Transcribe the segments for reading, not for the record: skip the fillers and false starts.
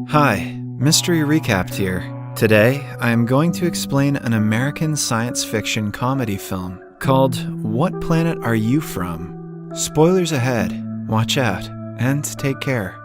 Hi, Mystery Recapped here. Today, I am going to explain an American science fiction comedy film called What Planet Are You From? Spoilers ahead, watch out, and take care.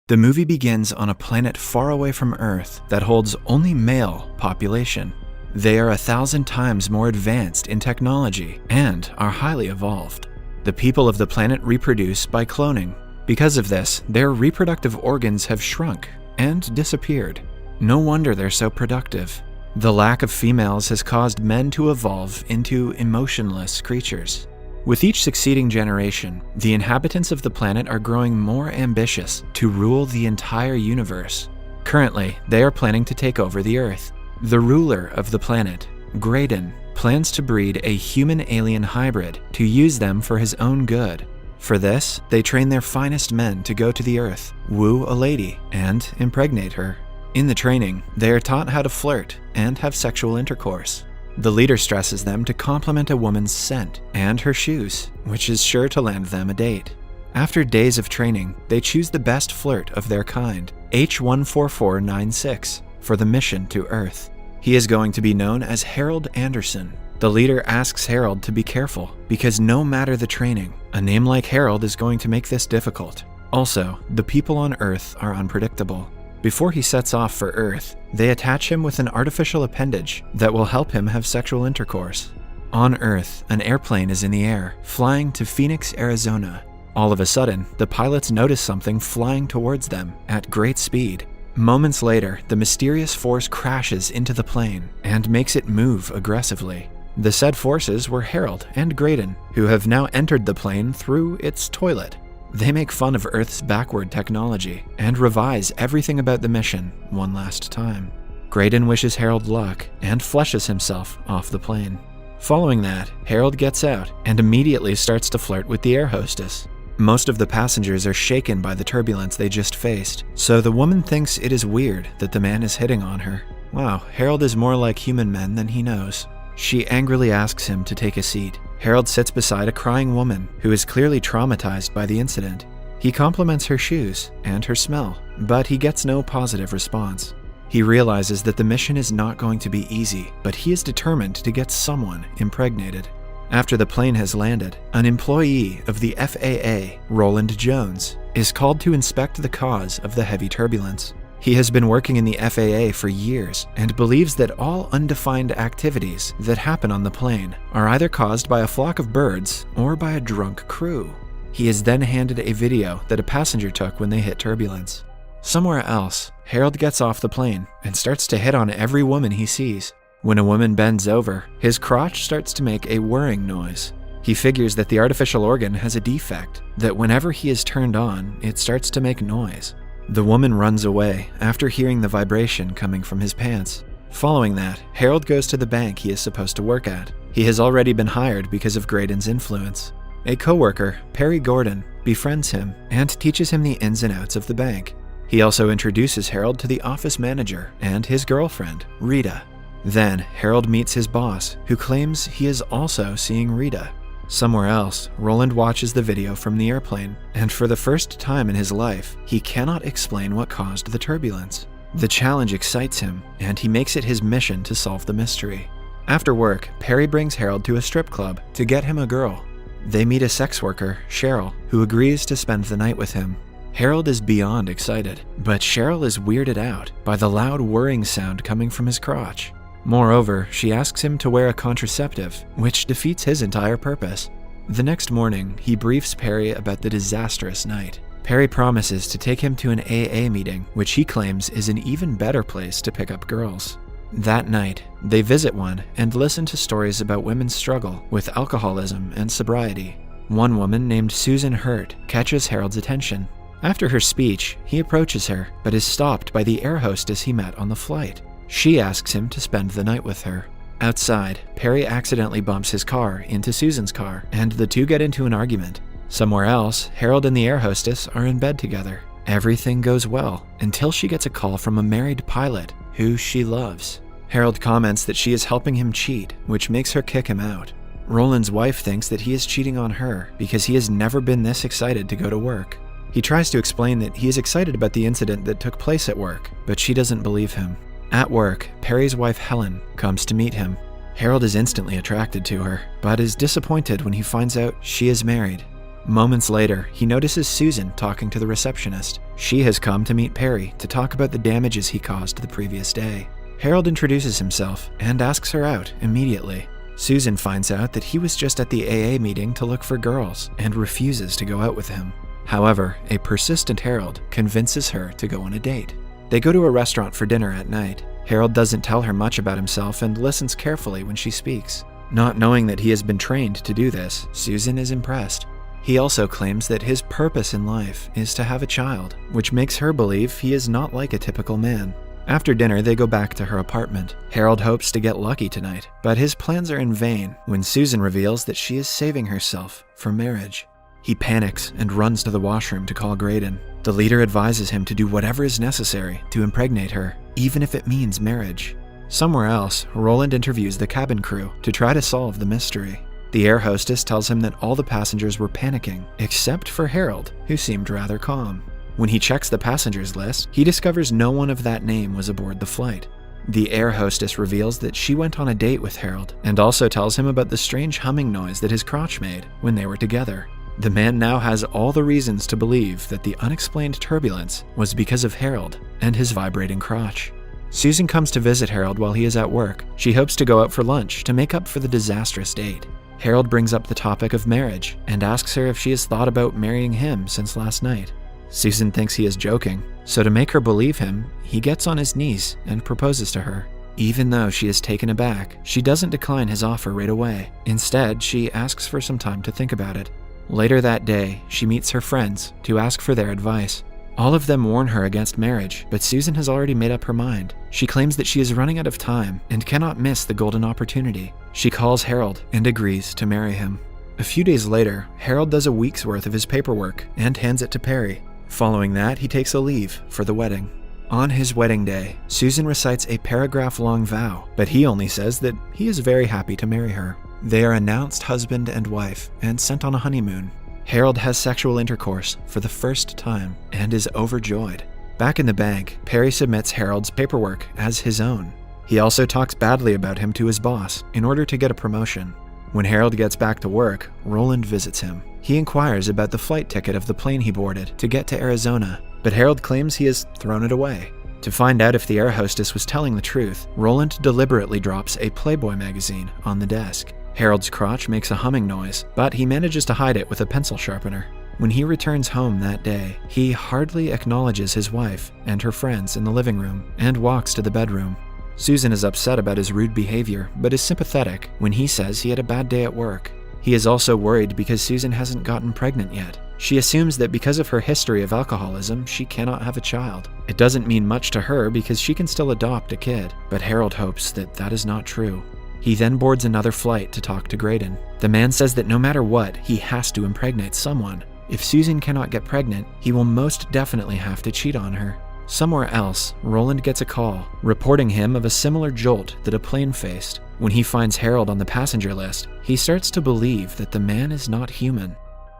The movie begins on a planet far away from Earth that holds only male population. They are 1,000 times more advanced in technology and are highly evolved. The people of the planet reproduce by cloning. Because of this, their reproductive organs have shrunk and disappeared. No wonder they're so productive. The lack of females has caused men to evolve into emotionless creatures. With each succeeding generation, the inhabitants of the planet are growing more ambitious to rule the entire universe. Currently, they are planning to take over the Earth. The ruler of the planet, Graydon, plans to breed a human-alien hybrid to use them for his own good. For this, they train their finest men to go to the Earth, woo a lady, and impregnate her. In the training, they are taught how to flirt and have sexual intercourse. The leader stresses them to compliment a woman's scent and her shoes, which is sure to land them a date. After days of training, they choose the best flirt of their kind, H14496, for the mission to Earth. He is going to be known as Harold Anderson. The leader asks Harold to be careful, because no matter the training, a name like Harold is going to make this difficult. Also, the people on Earth are unpredictable. Before he sets off for Earth, they attach him with an artificial appendage that will help him have sexual intercourse. On Earth, an airplane is in the air, flying to Phoenix, Arizona. All of a sudden, the pilots notice something flying towards them at great speed. Moments later, the mysterious force crashes into the plane and makes it move aggressively. The said forces were Harold and Graydon, who have now entered the plane through its toilet. They make fun of Earth's backward technology and revise everything about the mission one last time. Graydon wishes Harold luck and flushes himself off the plane. Following that, Harold gets out and immediately starts to flirt with the air hostess. Most of the passengers are shaken by the turbulence they just faced, so the woman thinks it is weird that the man is hitting on her. Wow, Harold is more like human men than he knows. She angrily asks him to take a seat. Harold sits beside a crying woman who is clearly traumatized by the incident. He compliments her shoes and her smell, but he gets no positive response. He realizes that the mission is not going to be easy, but he is determined to get someone impregnated. After the plane has landed, an employee of the FAA, Roland Jones, is called to inspect the cause of the heavy turbulence. He has been working in the FAA for years and believes that all undefined activities that happen on the plane are either caused by a flock of birds or by a drunk crew. He is then handed a video that a passenger took when they hit turbulence. Somewhere else, Harold gets off the plane and starts to hit on every woman he sees. When a woman bends over, his crotch starts to make a whirring noise. He figures that the artificial organ has a defect, that whenever he is turned on, it starts to make noise. The woman runs away after hearing the vibration coming from his pants. Following that, Harold goes to the bank he is supposed to work at. He has already been hired because of Graydon's influence. A co-worker, Perry Gordon, befriends him and teaches him the ins and outs of the bank. He also introduces Harold to the office manager and his girlfriend, Rita. Then, Harold meets his boss, who claims he is also seeing Rita. Somewhere else, Roland watches the video from the airplane, and for the first time in his life, he cannot explain what caused the turbulence. The challenge excites him, and he makes it his mission to solve the mystery. After work, Perry brings Harold to a strip club to get him a girl. They meet a sex worker, Cheryl, who agrees to spend the night with him. Harold is beyond excited, but Cheryl is weirded out by the loud whirring sound coming from his crotch. Moreover, she asks him to wear a contraceptive, which defeats his entire purpose. The next morning, he briefs Perry about the disastrous night. Perry promises to take him to an AA meeting, which he claims is an even better place to pick up girls. That night, they visit one and listen to stories about women's struggle with alcoholism and sobriety. One woman named Susan Hurt catches Harold's attention. After her speech, he approaches her, but is stopped by the air hostess he met on the flight. She asks him to spend the night with her. Outside, Perry accidentally bumps his car into Susan's car, and the two get into an argument. Somewhere else, Harold and the air hostess are in bed together. Everything goes well, until she gets a call from a married pilot who she loves. Harold comments that she is helping him cheat, which makes her kick him out. Roland's wife thinks that he is cheating on her because he has never been this excited to go to work. He tries to explain that he is excited about the incident that took place at work, but she doesn't believe him. At work, Perry's wife Helen comes to meet him. Harold is instantly attracted to her, but is disappointed when he finds out she is married. Moments later, he notices Susan talking to the receptionist. She has come to meet Perry to talk about the damages he caused the previous day. Harold introduces himself and asks her out immediately. Susan finds out that he was just at the AA meeting to look for girls and refuses to go out with him. However, a persistent Harold convinces her to go on a date. They go to a restaurant for dinner at night. Harold doesn't tell her much about himself and listens carefully when she speaks. Not knowing that he has been trained to do this, Susan is impressed. He also claims that his purpose in life is to have a child, which makes her believe he is not like a typical man. After dinner, they go back to her apartment. Harold hopes to get lucky tonight, but his plans are in vain when Susan reveals that she is saving herself for marriage. He panics and runs to the washroom to call Graydon. The leader advises him to do whatever is necessary to impregnate her, even if it means marriage. Somewhere else, Roland interviews the cabin crew to try to solve the mystery. The air hostess tells him that all the passengers were panicking, except for Harold, who seemed rather calm. When he checks the passengers list, he discovers no one of that name was aboard the flight. The air hostess reveals that she went on a date with Harold, and also tells him about the strange humming noise that his crotch made when they were together. The man now has all the reasons to believe that the unexplained turbulence was because of Harold and his vibrating crotch. Susan comes to visit Harold while he is at work. She hopes to go out for lunch to make up for the disastrous date. Harold brings up the topic of marriage and asks her if she has thought about marrying him since last night. Susan thinks he is joking, so to make her believe him, he gets on his knees and proposes to her. Even though she is taken aback, she doesn't decline his offer right away. Instead, she asks for some time to think about it. Later that day, she meets her friends to ask for their advice. All of them warn her against marriage, but Susan has already made up her mind. She claims that she is running out of time and cannot miss the golden opportunity. She calls Harold and agrees to marry him. A few days later, Harold does a week's worth of his paperwork and hands it to Perry. Following that, he takes a leave for the wedding. On his wedding day, Susan recites a paragraph-long vow, but he only says that he is very happy to marry her. They are announced husband and wife and sent on a honeymoon. Harold has sexual intercourse for the first time and is overjoyed. Back in the bank, Perry submits Harold's paperwork as his own. He also talks badly about him to his boss in order to get a promotion. When Harold gets back to work, Roland visits him. He inquires about the flight ticket of the plane he boarded to get to Arizona, but Harold claims he has thrown it away. To find out if the air hostess was telling the truth, Roland deliberately drops a Playboy magazine on the desk. Harold's crotch makes a humming noise, but he manages to hide it with a pencil sharpener. When he returns home that day, he hardly acknowledges his wife and her friends in the living room and walks to the bedroom. Susan is upset about his rude behavior, but is sympathetic when he says he had a bad day at work. He is also worried because Susan hasn't gotten pregnant yet. She assumes that because of her history of alcoholism, she cannot have a child. It doesn't mean much to her because she can still adopt a kid, but Harold hopes that that is not true. He then boards another flight to talk to Graydon. The man says that no matter what, he has to impregnate someone. If Susan cannot get pregnant, he will most definitely have to cheat on her. Somewhere else, Roland gets a call, reporting him of a similar jolt that a plane faced. When he finds Harold on the passenger list, he starts to believe that the man is not human.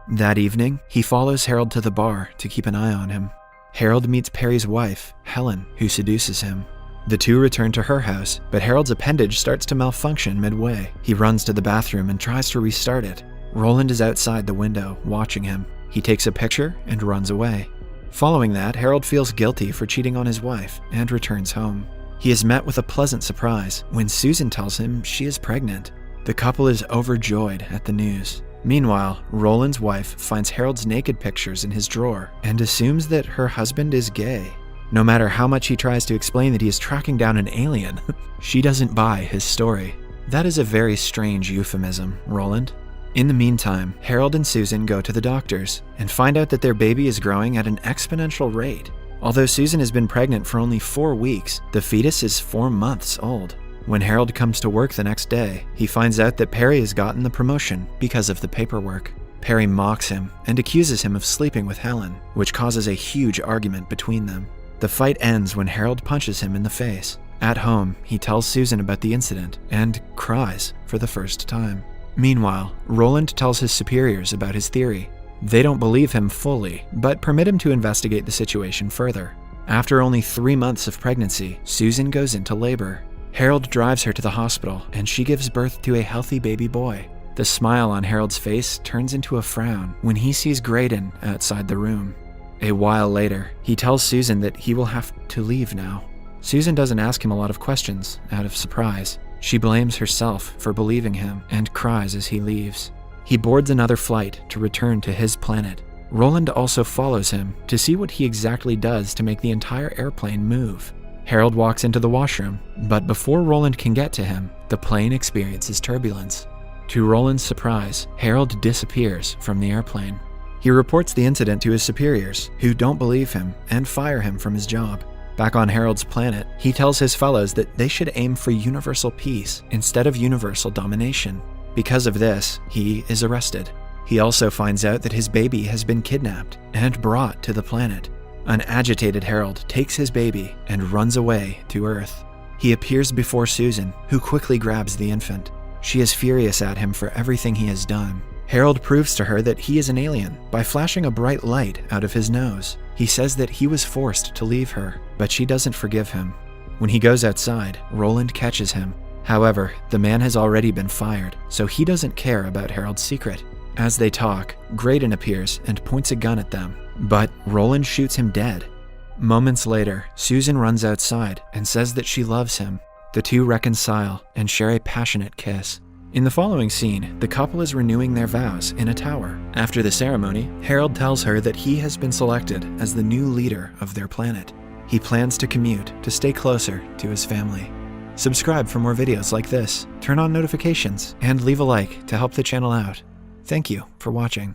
That evening, he follows Harold to the bar to keep an eye on him. Harold meets Perry's wife, Helen, who seduces him. The two return to her house, but Harold's appendage starts to malfunction midway. He runs to the bathroom and tries to restart it. Roland is outside the window, watching him. He takes a picture and runs away. Following that, Harold feels guilty for cheating on his wife and returns home. He is met with a pleasant surprise when Susan tells him she is pregnant. The couple is overjoyed at the news. Meanwhile, Roland's wife finds Harold's naked pictures in his drawer and assumes that her husband is gay. No matter how much he tries to explain that he is tracking down an alien, she doesn't buy his story. That is a very strange euphemism, Roland. In the meantime, Harold and Susan go to the doctors and find out that their baby is growing at an exponential rate. Although Susan has been pregnant for only 4 weeks, the fetus is 4 months old. When Harold comes to work the next day, he finds out that Perry has gotten the promotion because of the paperwork. Perry mocks him and accuses him of sleeping with Helen, which causes a huge argument between them. The fight ends when Harold punches him in the face. At home, he tells Susan about the incident and cries for the first time. Meanwhile, Roland tells his superiors about his theory. They don't believe him fully, but permit him to investigate the situation further. After only 3 months of pregnancy, Susan goes into labor. Harold drives her to the hospital, and she gives birth to a healthy baby boy. The smile on Harold's face turns into a frown when he sees Graydon outside the room. A while later, he tells Susan that he will have to leave now. Susan doesn't ask him a lot of questions out of surprise. She blames herself for believing him and cries as he leaves. He boards another flight to return to his planet. Roland also follows him to see what he exactly does to make the entire airplane move. Harold walks into the washroom, but before Roland can get to him, the plane experiences turbulence. To Roland's surprise, Harold disappears from the airplane. He reports the incident to his superiors, who don't believe him and fire him from his job. Back on Harold's planet, he tells his fellows that they should aim for universal peace instead of universal domination. Because of this, he is arrested. He also finds out that his baby has been kidnapped and brought to the planet. An agitated Harold takes his baby and runs away to Earth. He appears before Susan, who quickly grabs the infant. She is furious at him for everything he has done. Harold proves to her that he is an alien by flashing a bright light out of his nose. He says that he was forced to leave her, but she doesn't forgive him. When he goes outside, Roland catches him. However, the man has already been fired, so he doesn't care about Harold's secret. As they talk, Graydon appears and points a gun at them, but Roland shoots him dead. Moments later, Susan runs outside and says that she loves him. The two reconcile and share a passionate kiss. In the following scene, the couple is renewing their vows in a tower. After the ceremony, Harold tells her that he has been selected as the new leader of their planet. He plans to commute to stay closer to his family. Subscribe for more videos like this, turn on notifications, and leave a like to help the channel out. Thank you for watching.